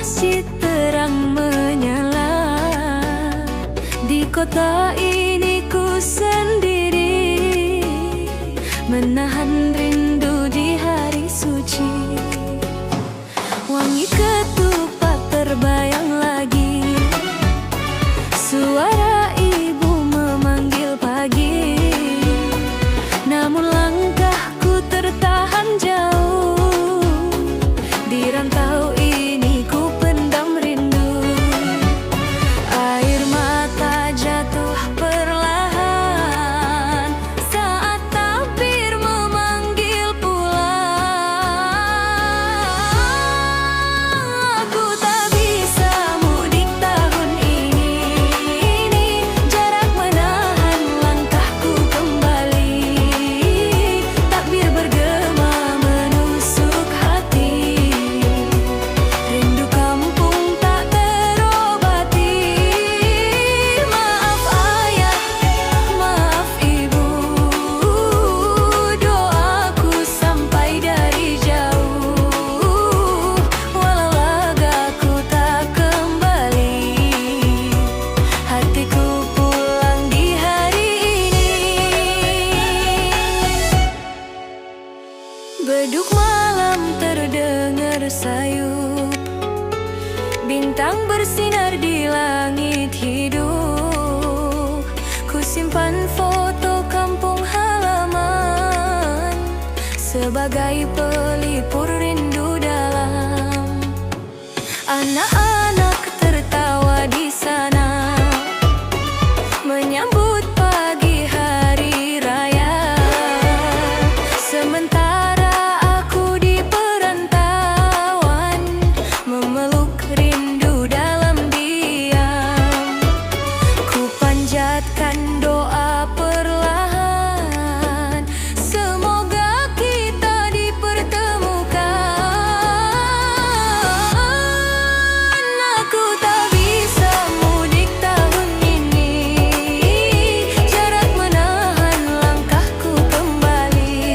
masjid terang menyala. Di kota ini ku sendiri, menahan rindu di hari suci. Wangi ketupat terbayang lagi, suara ibu memanggil pagi. Namun langkahku tertahan jauh, di rantau ini ku pendam rindu. Air mata jatuh perlahan saat takbir memanggil pulang. Aku tak bisa mudik tahun ini, jarak menahan langkahku kembali. Takbir bergema menusuk hati, rindu kampung tak terobati. Maaf ayah, maaf ibu, doaku sampai dari jauh. Walau lagaku tak kembali, hatiku pulang di hari ini. Beduk malam terdengar sayup, bintang bersinar di langit hidup. Ku simpan foto kampung halaman sebagai pelipur rindu dalam. Anak-anak tertawa di sana menyambut pagi hari raya. Sementara aku di perantauan memeluk rindu dalam diam. Ku panjatkan doa perlahan, semoga kita dipertemukan. Aku tak bisa mudik tahun ini, jarak menahan langkahku kembali.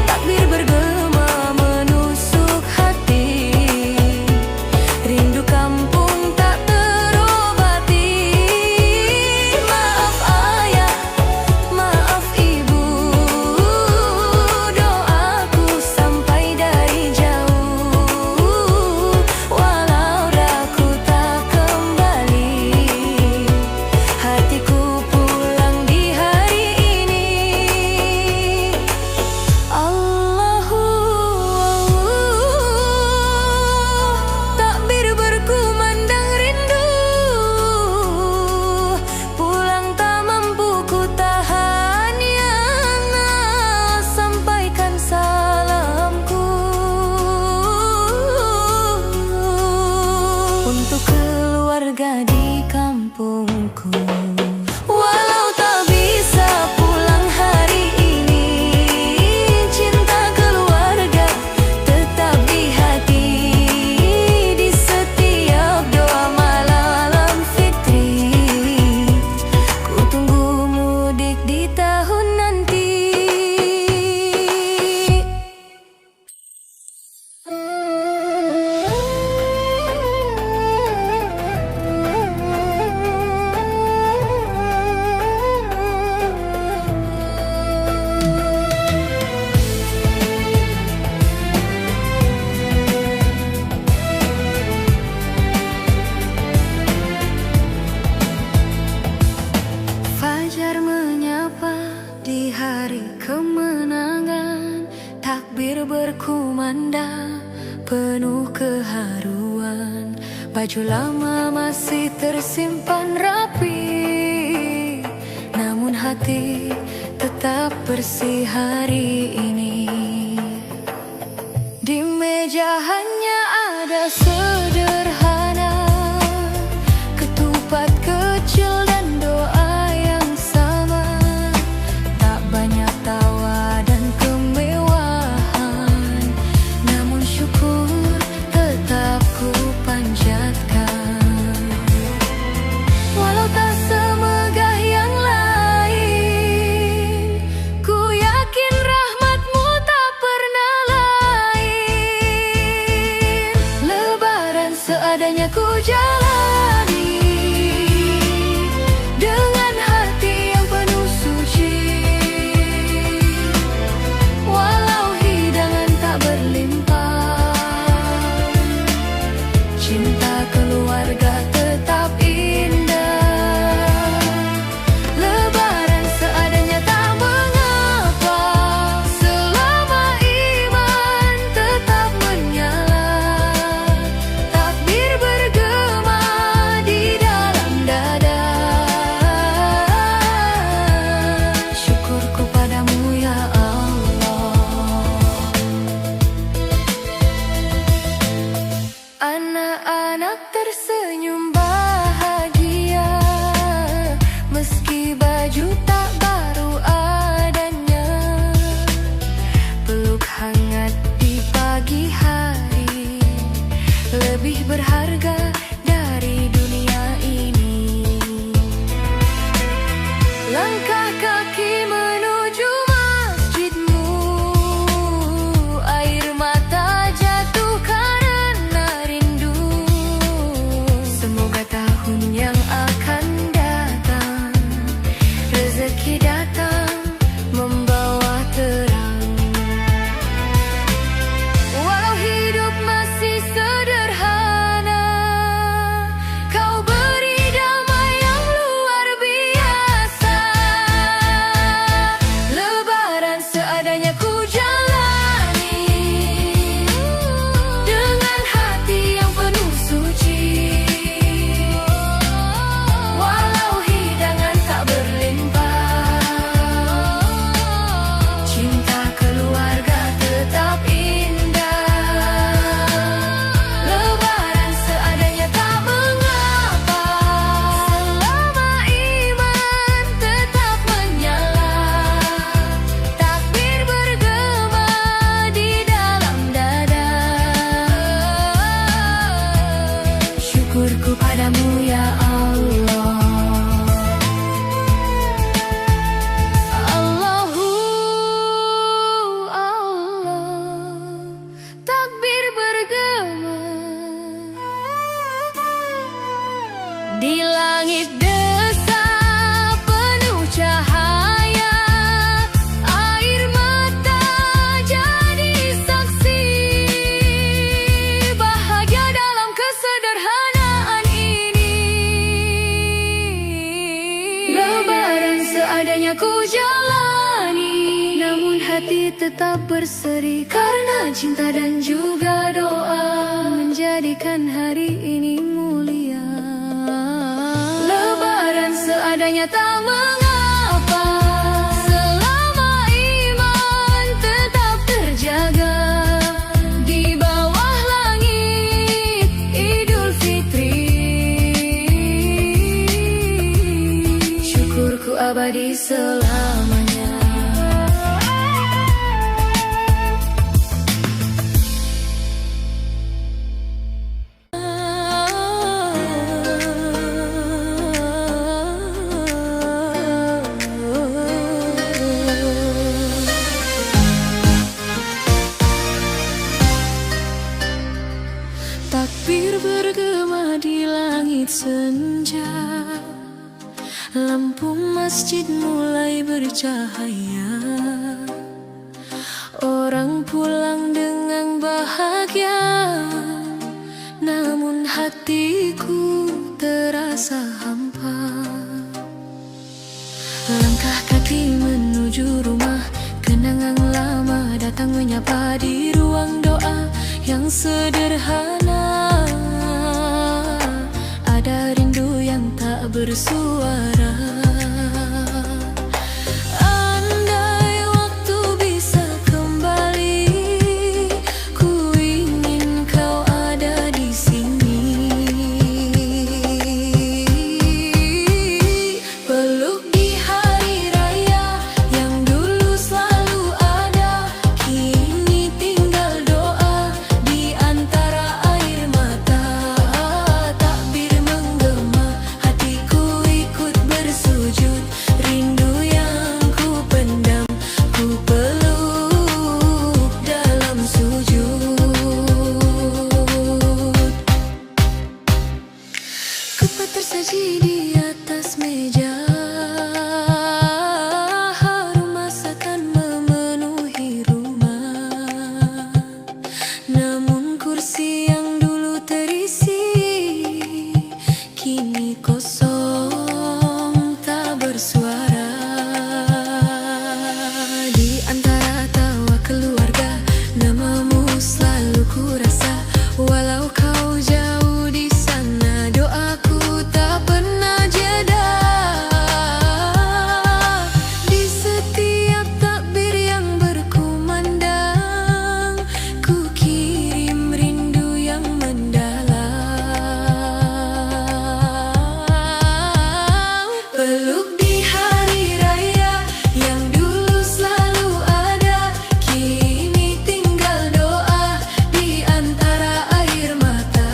Takbir bergema menusuk hati, rindu kampung tak terobati. Maaf ayah, maaf ibu, doaku sampai dari jauh. Walau raku tak kembali, hatiku pulang di hari ini. Allahu takbir berkumandang rindu, pulang tak mampu ku tahan. Ya Allah, sampaikan salamku untuk keluarga di kampungku. Walau tak bisa pulang hari ini, cinta keluarga tetap di hati. Di setiap doa malam fitri, ku tunggu mudik di tahun nanti. Fajar menyapa di hari kemenangan, takbir berkumandang penuh keharuan. Baju lama masih tersimpan rapi, namun hati tetap bersih hari ini. Di meja hanya ada sederhana, ketupat kecil dan doa yang sama. Tak banyak tawa dan kemewahan, namun syukur tetap ku panjatkan. Walau tak semegah yang lain, ku yakin rahmatmu tetap berseri karena cinta dan juga doa menjadikan hari ini mulia. Lebaran seadanya tak mengapa, selama iman tetap terjaga di bawah langit Idul Fitri. Syukurku abadi selamanya. Takbir bergema di langit senja, lampu masjid mulai bercahaya. Orang pulang dengan bahagia, namun hatiku terasa hampa. Langkah kaki menuju rumah, kenangan lama datang menyapa di ruang doa yang sederhana. Ada rindu yang tak bersuara. Andai waktu bisa kembali, ku ingin kau ada di sini. Peluk di hari raya yang dulu selalu ada, kini tinggal doa di antara air mata. Takbir menggema, hatiku ikut bersujud. Rindu yang ku pendam, ku peluk dalam sujud. Kupat tersaji di atas meja, harum masakan memenuhi rumah. Namun kursi yang dulu terisi kini kosong tak bersuara. Di antara tawa keluarga, namamu selalu ku rasa. Walau kau jauh di sana, doaku tak pernah jeda. Di setiap takbir yang berkumandang, ku kirim rindu yang mendalam. Peluk di hari raya yang dulu selalu ada, kini tinggal doa di antara air mata.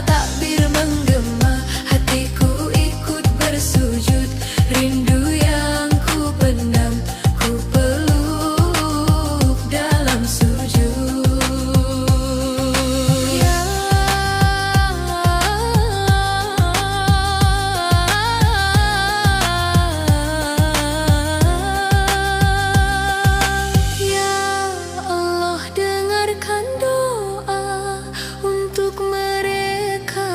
Takbir menggema, hatiku ikut bersujud. Rindu yang ku pendam, ku peluk dalam sujud. Ya Allah, dengarkan doa untuk mereka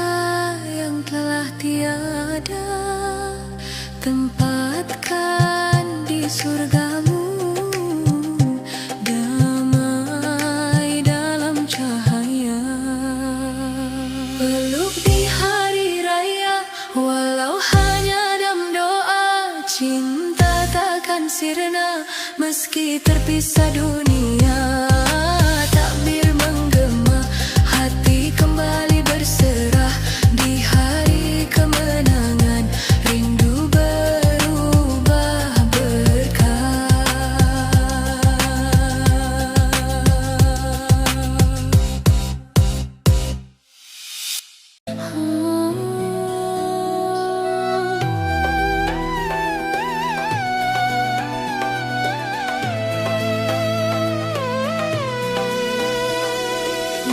yang telah tiada. Tempatkan di surgamu damai dalam cahaya. Peluk di hari raya, walau hanya dalam doa. Cinta takkan sirna meski terpisah dunia. Takbir menggema, hati kembali berserah. Di hari kemenangan, rindu berubah berkah.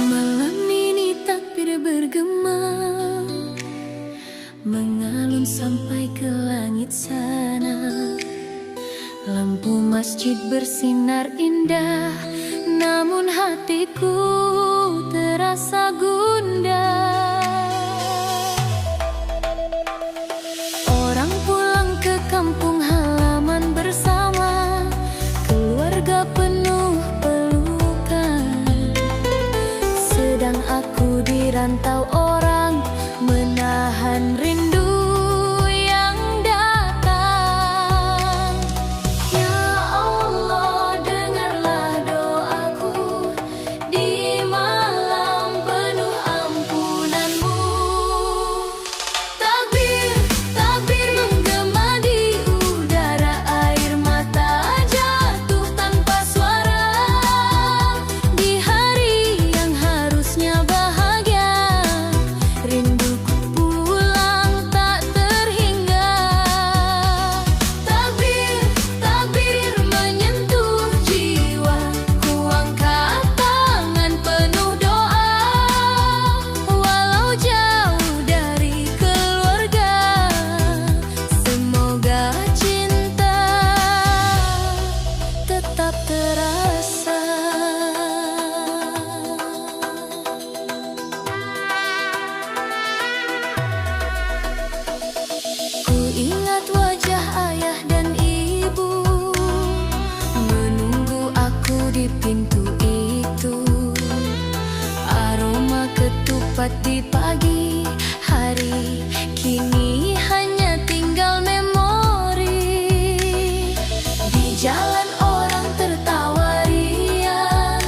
Malam ini takbir bergema, mengalun sampai ke langit sana. Lampu masjid bersinar indah, namun hatiku terasa gundah. Orang pulang ke kampung halaman bersama keluarga penuh di pintu itu, aroma ketupat di pagi hari, kini hanya tinggal memori. Di jalan orang tertawa riang,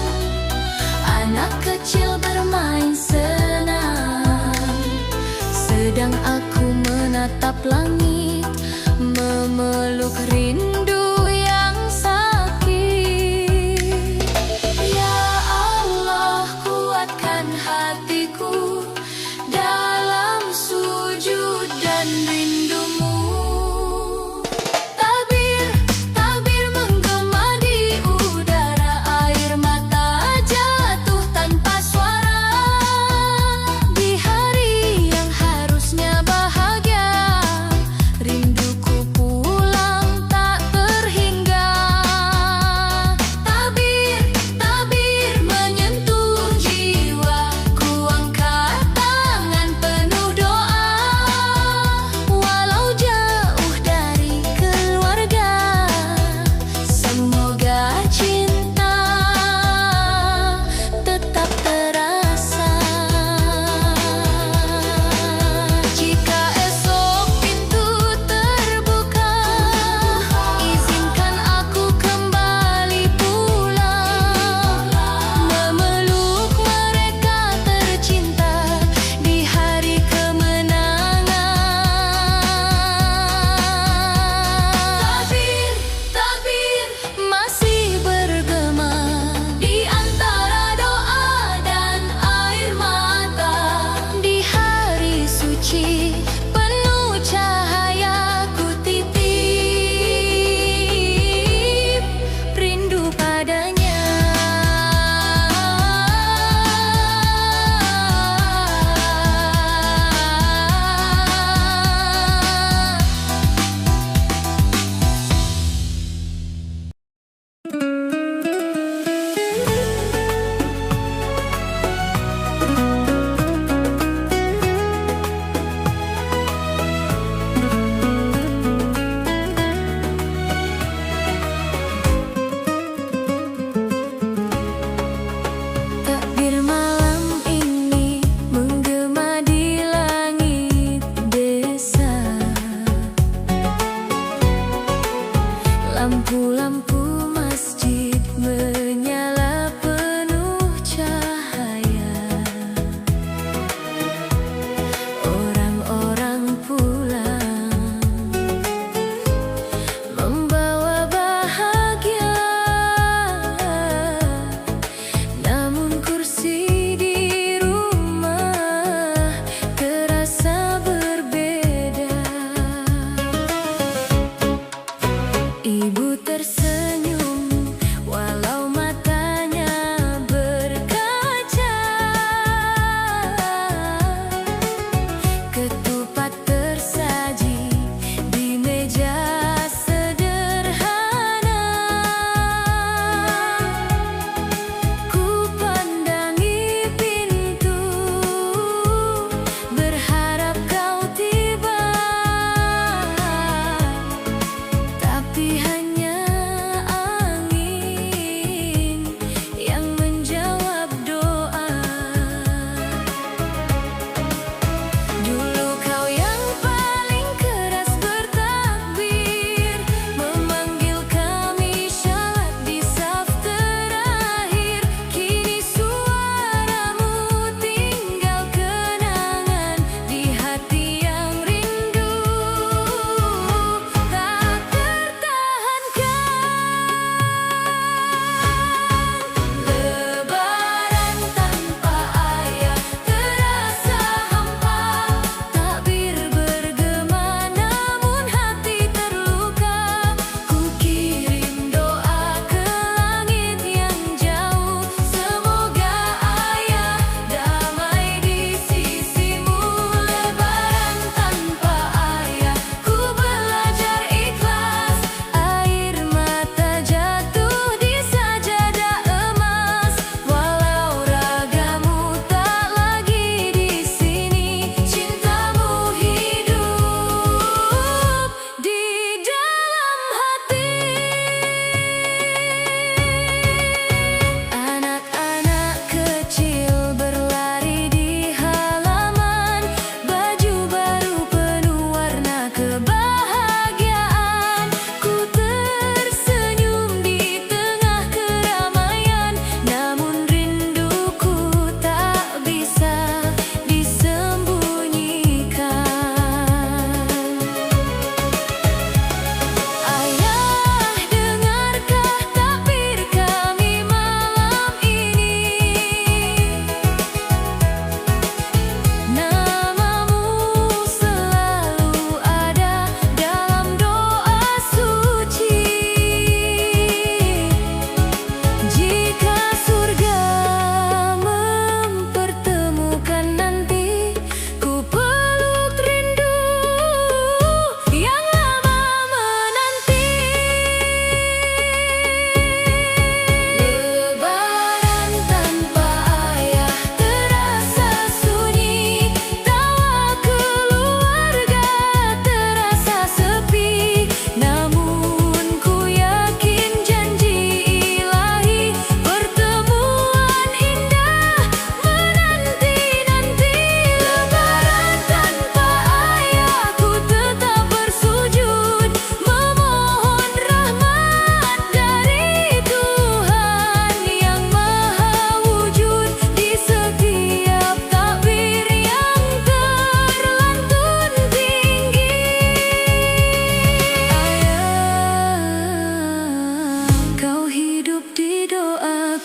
anak kecil bermain senang, sedang aku menatap langit, memeluk rindu yang sakit. Ya Allah, kuatkan hatiku dalam sujud dan rindumu. Tabir, tabir menggema di udara, air mata jatuh tanpa suara. Di hari yang harusnya bahagia,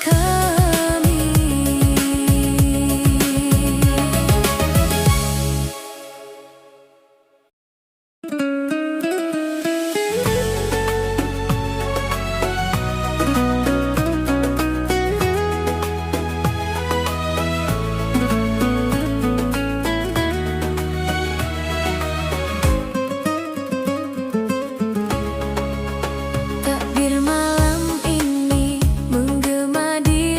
kami. Takbir malam ini menggema di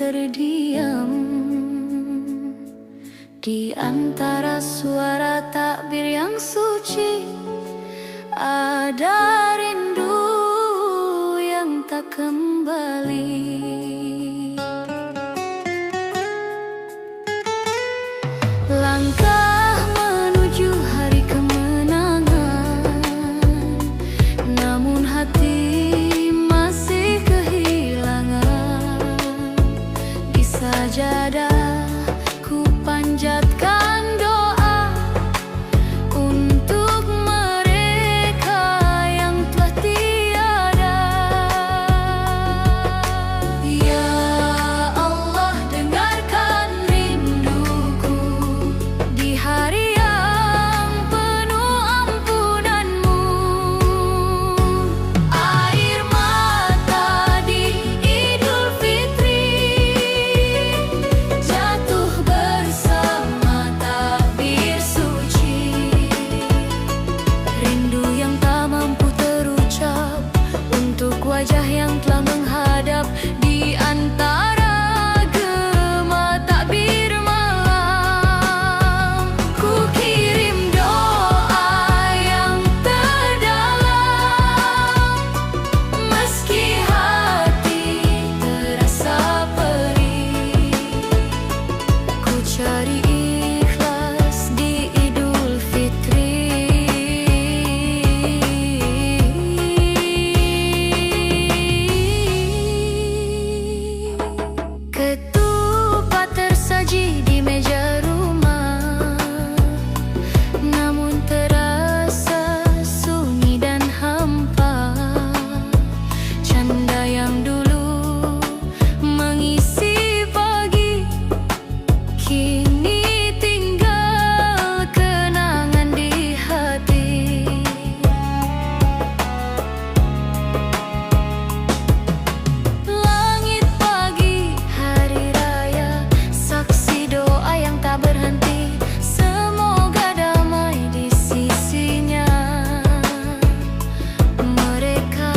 terdiam. Di antara suara takbir yang suci, ada rindu yang tak kembali. Langkah menuju hari kemenangan, namun hati masih kehilangan. Di sajadah ku panjatkan doa untuk mereka yang telah tiada. Ya Allah, dengarkan rinduku di hari yang penuh ampunan-Mu. Air mata di Idul Fitri jatuh bersama takbir suci. Rindu yang tak mampu terucap untuk wajah yang telah menghadap di antara gema takbir malam. Ku kirim doa yang terdalam, meski hati terasa perih. Ku cari ikhlas di Idul Fitri. Ketupat tersaji di meja rumah, namun terasa sunyi dan hampa. Canda yang dulu mengisi pagi, kini tinggal kenangan di hati. Langit pagi hari raya, saksi doa yang tak berhenti. Semoga damai di sisinya mereka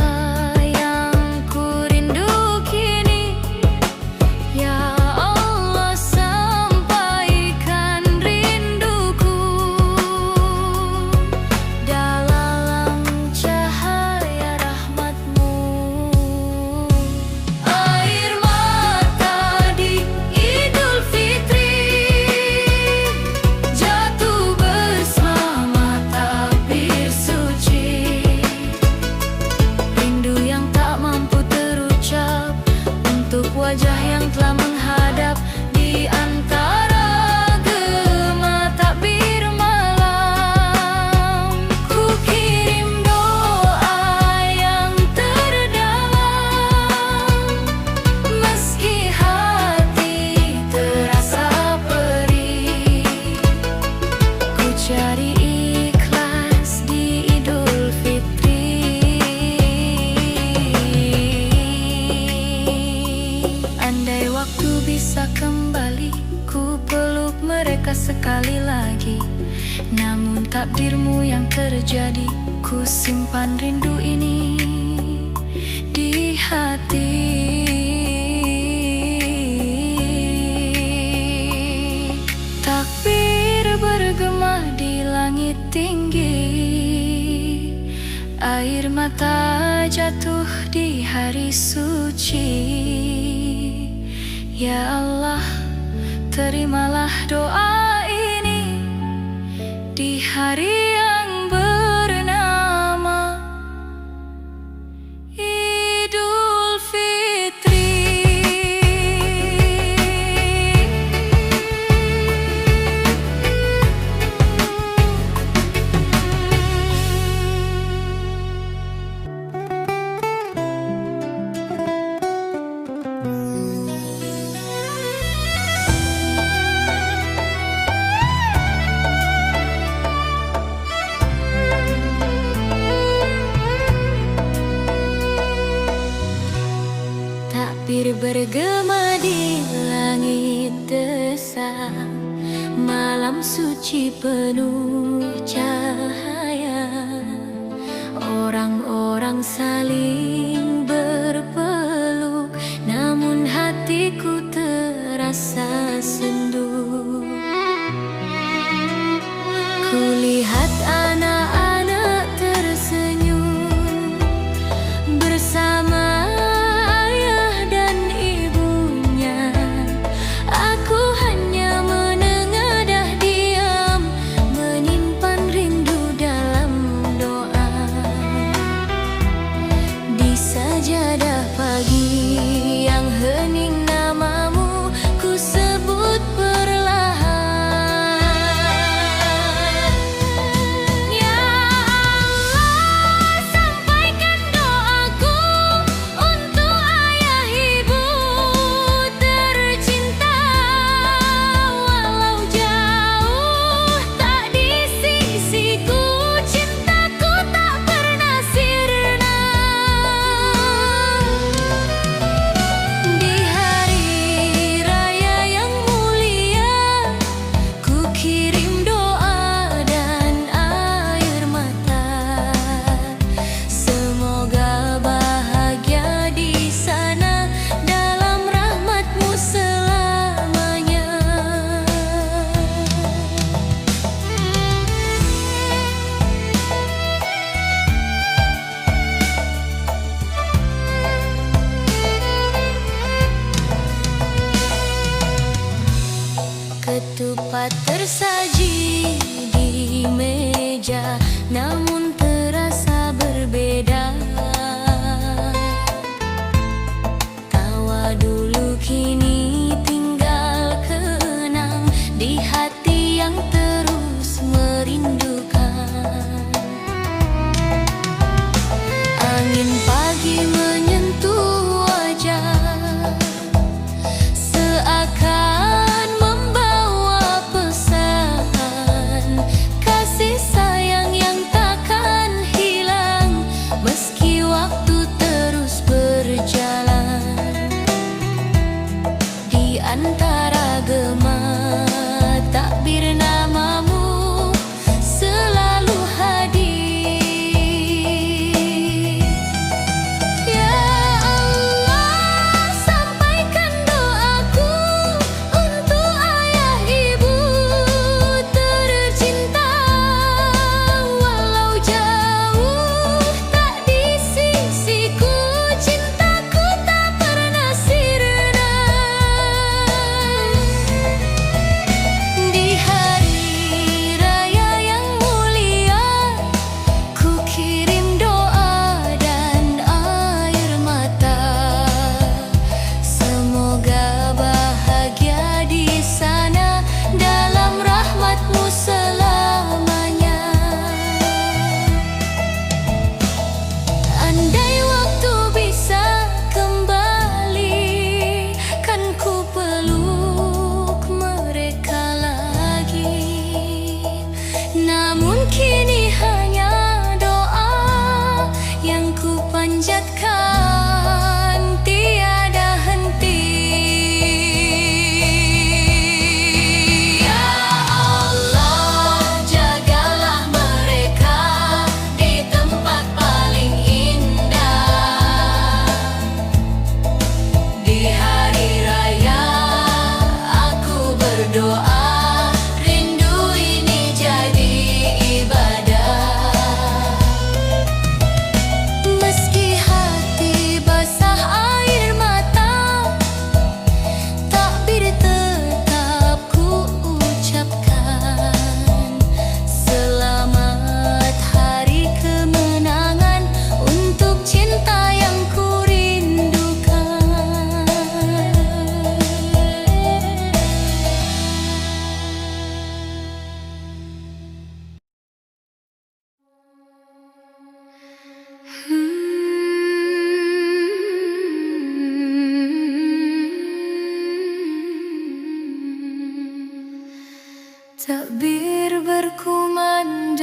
yang ku rindu kini. Ya Allah, sampaikan rinduku dalam cahaya rahmat-Mu. Air mata di Idul Fitri jatuh bersama takbir suci. Rindu yang tak mampu terucap untuk wajah yang telah menghadap di antara gema takbir malam. Ku kirim doa yang terdalam, meski hati terasa perih. Ku cari ikhlas di Idul Fitri. Andai waktu bisa kembali, ku peluk mereka sekali lagi. Namun takdirmu yang terjadi, ku simpan rindu ini di hati. Takbir bergema di langit tinggi, air mata jatuh di hari suci. Ya Allah, terimalah doa ini di hari yang bernama Idul Fitri. Takbir bergema di langit desa, malam suci penuh cahaya. Orang-orang saling berpeluk, namun hatiku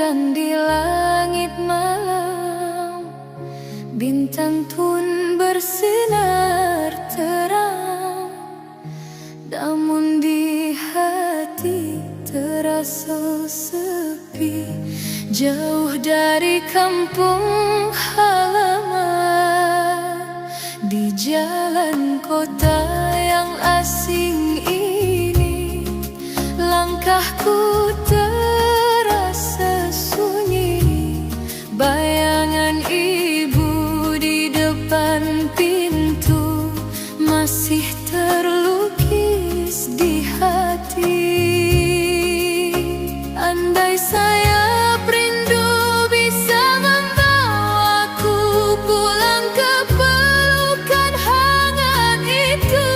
dan di langit malam bintang pun bersinar terang, namun di hati terasa sepi, jauh dari kampung halaman. Di jalan kota yang asing ini, langkahku terasa sunyi. Bayangan ibu di depan pintu masih terlukis di hati. Andai sayap rindu bisa membawaku pulang ke pelukan hangat itu.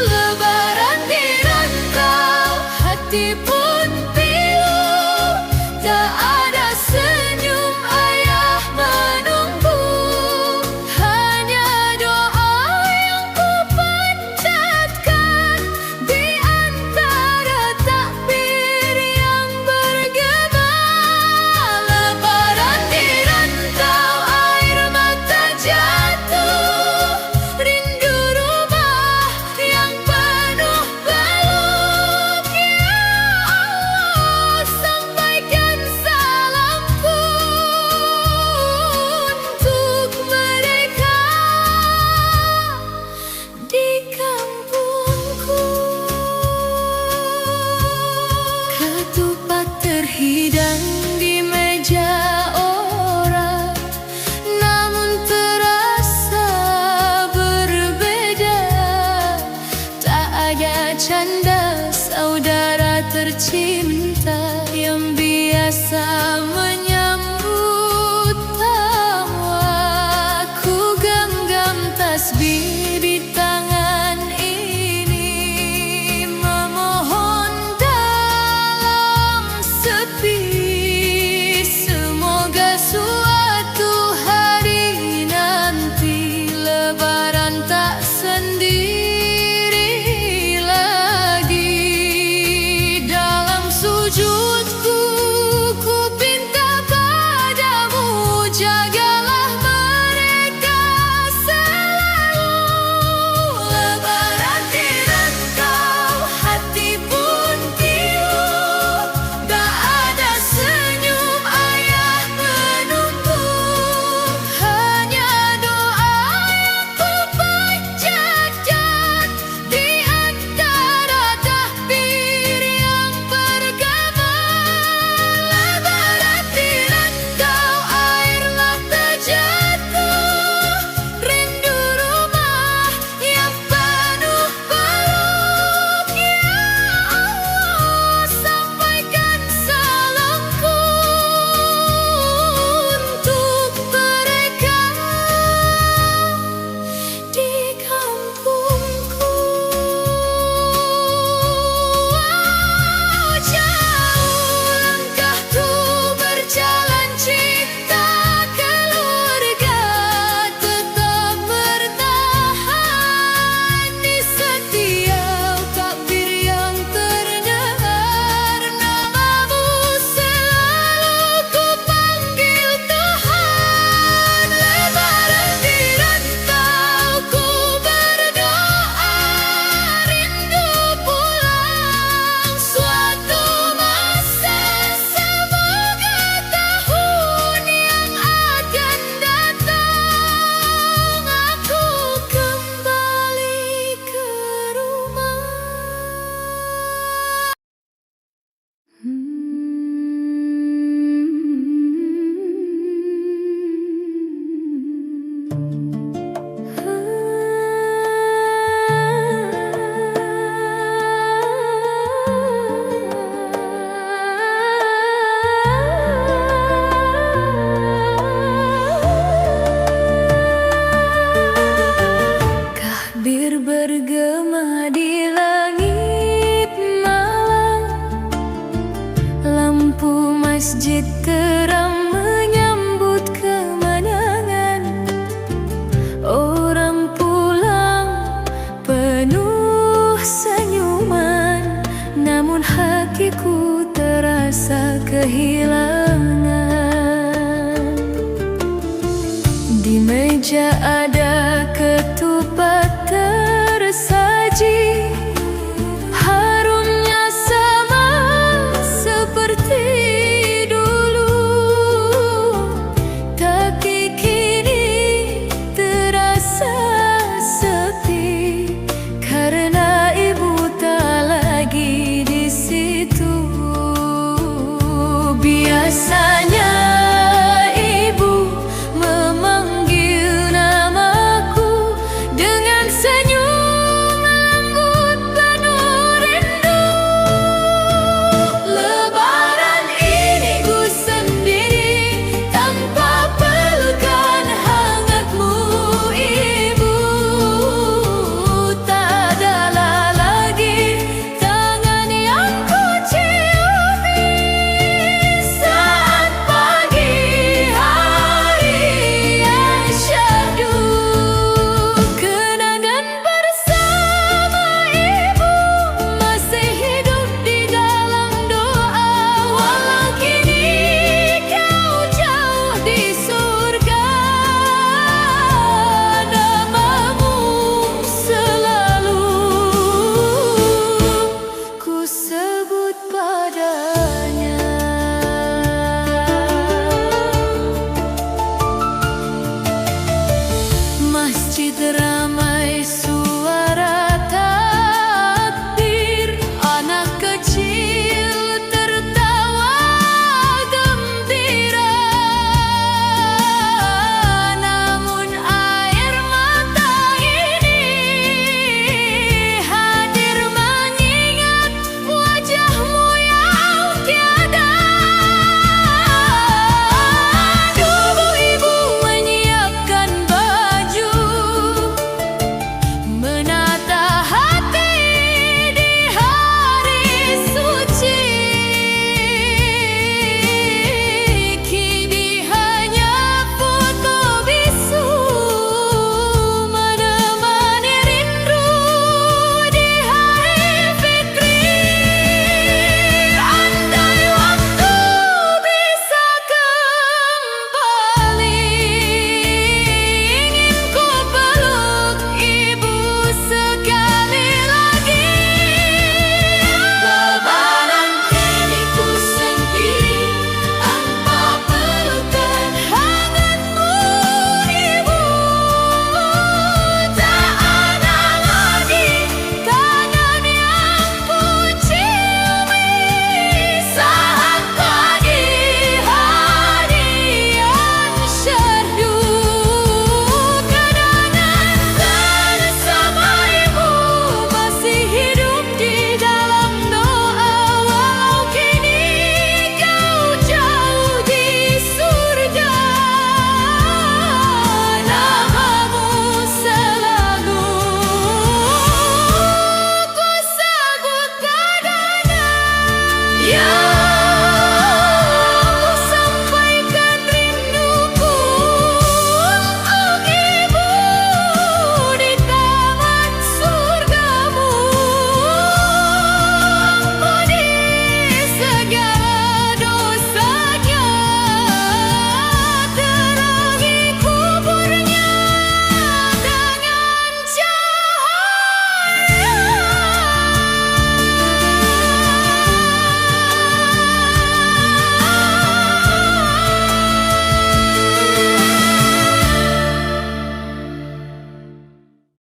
Lebaran di rantau, hati pun pilu, tak ada senyum ayah menunggu. Hanya doa yang ku panjatkan di antara takbir yang bergema. Lebaran di rantau, air mata jatuh, rindu rumah yang penuh peluk. Ya Allah, sampaikan salamku untuk mereka di kampungku. Ketupat terhidang di meja orang, namun terasa berbeda. Tak ada canda saudara tercinta yang biasa menyambut tamu. Aku genggam tasbih di tangan ini, memohon dalam sepi, semoga suatu hari nanti Lebaran tak sendiri lagi. Dalam sujudku ku pinta padamu, jagalah mereka selalu. Lebaran di rantau, hati pun pilu, tak ada senyum ayah menunggu. Hanya doa yang ku panjatkan di antara takbir yang bergema. Lebaran di rantau, air mata jatuh, rindu rumah yang penuh peluk. Ya Allah, sampaikan salamku untuk mereka di kampungku. Jauh langkahku berjalan cinta keluarga, tetap bertahan di setiap takbir yang terdengar. Namamu selalu ku panggil Tuhan. Lebaran di rantau, ku berdoa rindu pulang suatu masa. Semoga tahun yang akan datang aku kembali ke rumah. Takbir bergema di langit malam, lampu masjid terang menyambut kemenangan. Orang pulang penuh senyuman, namun hatiku terasa kehilangan. saya